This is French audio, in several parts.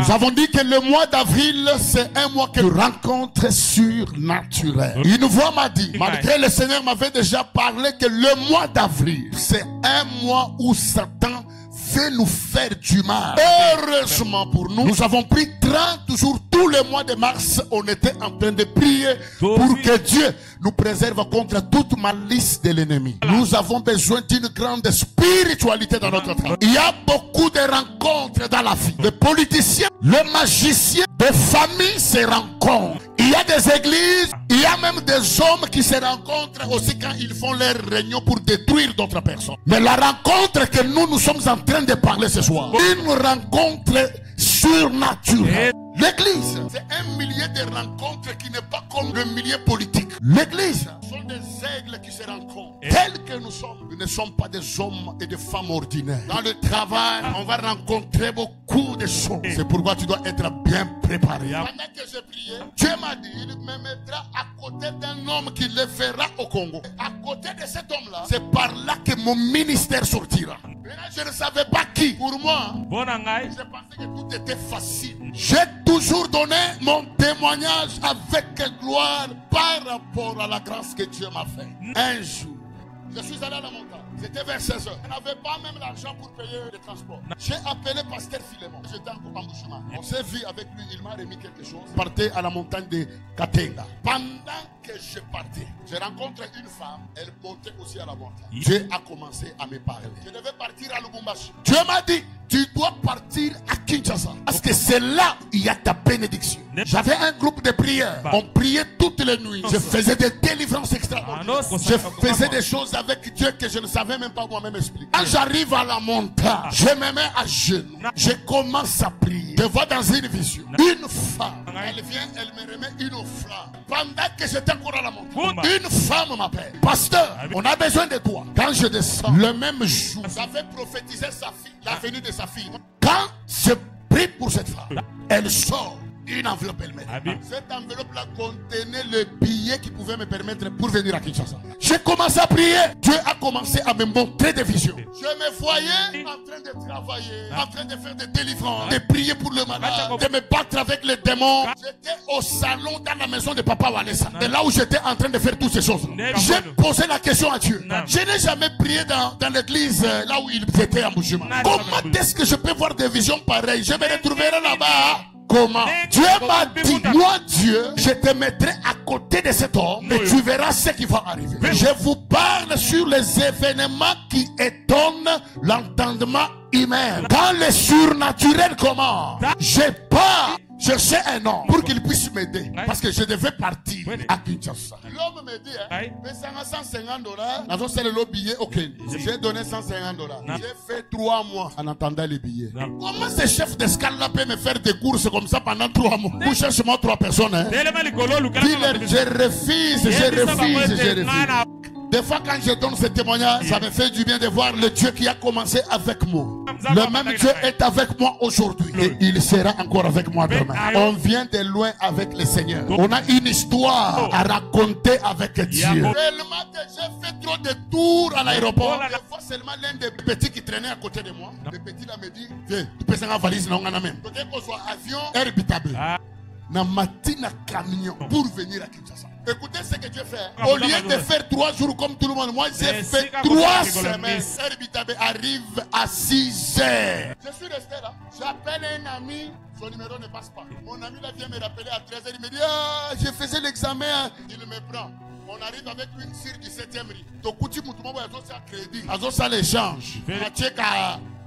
Nous avons dit que le mois d'avril, c'est un mois que rencontre surnaturelle. Une voix m'a dit, malgré le Seigneur m'avait déjà parlé, que le mois d'avril, c'est un mois où Satan veut nous faire du mal. Heureusement pour nous, nous avons pris 30 jours, tout le mois de mars, on était en train de prier pour que Dieu nous préserve contre toute malice de l'ennemi. Nous avons besoin d'une grande spiritualité dans notre travail. Il y a beaucoup de rencontres dans la vie. Les politiciens, les magiciens, des familles se rencontrent. Il y a des églises, il y a même des hommes qui se rencontrent aussi quand ils font leurs réunions pour détruire d'autres personnes. Mais la rencontre que nous sommes en train de parler ce soir, une rencontre surnaturelle. L'église, c'est un millier de rencontres qui n'est pas comme le millier politique. L'église, ce sont des aigles qui se rencontrent. Tels que nous sommes, nous ne sommes pas des hommes et des femmes ordinaires. Dans le travail, on va rencontrer beaucoup de choses. C'est pourquoi tu dois être bien préparé. Pendant que je priais, Dieu m'a dit, il me mettra à côté d'un homme qui le fera au Congo. À côté de cet homme-là, c'est par là que mon ministère sortira. Maintenant, je ne savais pas qui. Pour moi, je pensais que tout était facile. J'ai toujours donné mon témoignage avec gloire par rapport à la grâce que Dieu m'a fait. Un jour, je suis allé à la montagne. C'était vers 16h. Je n'avais pas même l'argent pour payer le transport. J'ai appelé Pasteur Philémon. J'étais en embouchement. On s'est vu avec lui. Il m'a remis quelque chose. Je partais à la montagne de Katenga. Pendant que je partais, j'ai rencontré une femme. Elle montait aussi à la montagne. Dieu a commencé à me parler. Je devais partir à Lubumbashi. Dieu m'a dit, tu dois partir à Kinshasa. Parce que c'est là où il y a ta bénédiction. J'avais un groupe de prière. On priait toutes les nuits. Je faisais des délivrances extraordinaires. Je faisais des choses avec Dieu que je ne savais même pas moi-même expliquer. Quand j'arrive à la montagne, je me mets à genoux. Je commence à prier. Je vois dans une vision une femme. Elle vient, elle me remet une offrande. Pendant que j'étais encore à la montagne, une femme m'appelle. Pasteur, on a besoin de toi. Quand je descends, le même jour, j'avais prophétisé sa fille, la venue de sa fille. Quand je prie pour cette femme, elle sort une enveloppe, elle met. Cette enveloppe-là contenait le billet qui pouvait me permettre pour venir à Kinshasa. J'ai commencé à prier. Dieu a commencé à me montrer des visions. Je me voyais en train de travailler, en train de faire des délivrances, de prier pour le malade, de me battre avec les démons. J'étais au salon dans la maison de Papa Walesa. C'est là où j'étais en train de faire toutes ces choses. J'ai posé la question à Dieu. Je n'ai jamais prié dans l'église là où il était en mouvement. Comment est-ce que je peux voir des visions pareilles? Je me retrouverai là-bas. Comment? Dieu m'a dit, moi Dieu, je te mettrai à côté de cet homme et tu verras ce qui va arriver. Je vous parle sur les événements qui étonnent l'entendement humain. Quand le surnaturel commence, j'ai pas cherché un homme pour qu'il puisse m'aider. Parce que je devais partir à Kinshasa. L'homme me dit, mais ça m'a $150. C'est le billet, ok. J'ai donné $150. J'ai fait 3 mois en attendant les billets. Comment ce chef d'escale là peut me faire des courses comme ça pendant 3 mois? Vous cherchez moi 3 personnes, hein? Je refuse. Des fois quand je donne ce témoignage, ça me fait du bien de voir le Dieu qui a commencé avec moi. Le même Dieu est avec moi aujourd'hui et il sera encore avec moi demain. On vient de loin avec le Seigneur. On a une histoire à raconter avec Dieu. Tellement que j'ai fait trop de tours à l'aéroport. Je vois seulement l'un des petits qui traînait à côté de moi. Le petit là me dit, viens, tu peux s'en valise, non, on a même. Peut-être qu'on soit avion, herbitable. Na matina camion pour venir à Kinshasa. Écoutez ce que Dieu fait. Au lieu de faire 3 jours comme tout le monde, moi j'ai fait 3 semaines. Herbitabe arrive à 6 heures. Je suis resté là. J'appelle un ami. Son numéro ne passe pas. Mon ami là vient me rappeler à 13h. Il me dit, ah, je faisais l'examen. Il me prend. On arrive avec lui sur 17e rue. Tokuti Moutoumabo a ça crédit. A ça l'échange.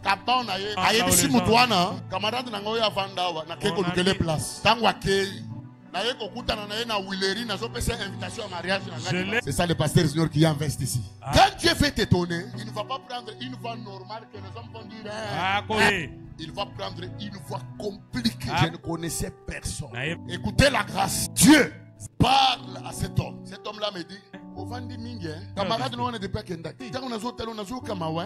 Kabana ayebisi mutu wana camarade na ngoya vandawa na keko lukele place tango akei na yeko kutana na na Willery na zo pesa invitation à mariage na ngani. C'est ça le pasteur Junior qui investe ici. Quand Dieu fait t'étonner, il ne va pas prendre une voie normale que les hommes vont dire. Il va prendre une voie compliquée. Je ne connaissais personne. Écoutez la grâce. Dieu parle à cet homme. Cet homme là me dit, Ovandi mingi, camarade no wana de pas kenda. Tango nazo telo nazo kama wa.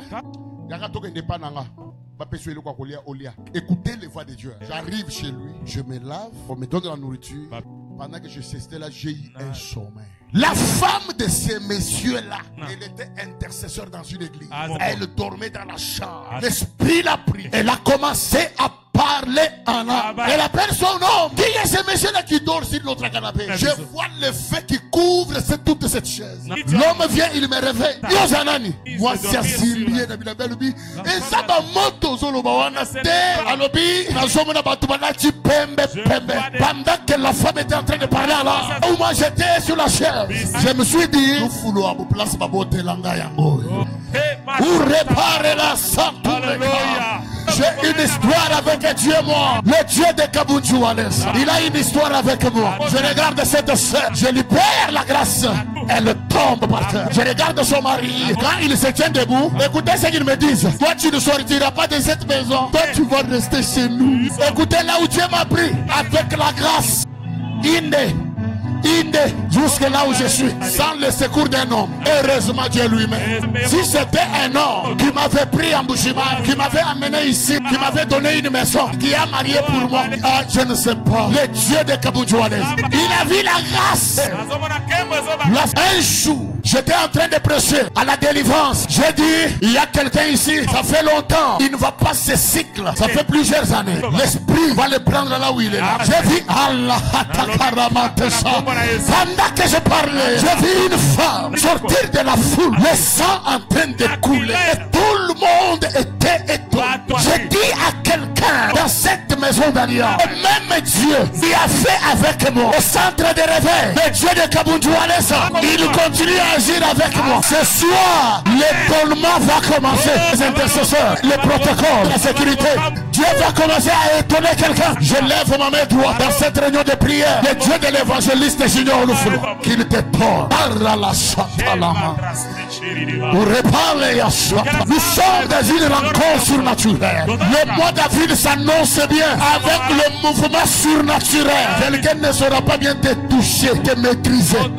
Écoutez les voix de Dieu. J'arrive chez lui, je me lave, on me donne de la nourriture. Pendant que je restais là, j'ai eu un sommeil. La femme de ces messieurs-là, elle était intercesseur dans une église. Elle dormait dans la chambre. L'esprit l'a pris. Elle a commencé à parler parler en langue. Elle appelle son homme. Qui est ce monsieur-là qui dort sur notre canapé? Je vois le feu qui couvre toute cette chaise. L'homme vient, il me réveille. Yozanani. Moi, c'est Assyrie, Nabilabelubi. Et ça va moto zolo bawana te alobi. Nazomona batubanati pembe pembe. Pendant que la femme était en train de parler là, où moi j'étais sur la chaise, je me suis dit, nous foulons à place ma beauté langa yango. Pour réparer la santé. J'ai une histoire avec Dieu, moi. Le Dieu de Kabunjuales. Il a une histoire avec moi. Je regarde cette sœur. Je libère la grâce. Elle tombe par terre. Je regarde son mari. Quand il se tient debout, écoutez ce qu'ils me disent. Toi, tu ne sortiras pas de cette maison. Toi, tu vas rester chez nous. Écoutez là où Dieu m'a pris. Avec la grâce. Jusque là où je suis, sans le secours d'un homme. Heureusement Dieu lui-même. Si c'était un homme qui m'avait pris en Bushima, qui m'avait amené ici, qui m'avait donné une maison, qui a marié pour moi, je ne sais pas. Le Dieu de Kabunjuales. Il a vu la grâce. Un jour, j'étais en train de prêcher à la délivrance. J'ai dit, il y a quelqu'un ici, ça fait longtemps, il ne va pas se cycle. Ça fait plusieurs années. L'esprit va le prendre là où il est là. J'ai dit, Allah Hatakaramantesa. Pendant que je parlais, j'ai vu une femme sortir de la foule, le sang en train de couler. Et tout le monde était étonné. J'ai dit à quelqu'un dans cette maison d'alliance, même Dieu, il a fait avec moi au centre de réveil. Le Dieu de Kabunjuales, il continue à agir avec moi. Ce soir, l'étonnement va commencer. Les intercesseurs, le protocole, la sécurité. Dieu va commencer à étonner quelqu'un. Je lève ma main droite dans cette réunion de prière. Le Dieu de l'évangéliste Junior Lufulu, qu'il te porte. Nous sommes dans une rencontre surnaturelle. Le mois d'avril s'annonce bien avec le mouvement surnaturel. Quelqu'un ne saura pas bien te toucher, te maîtriser.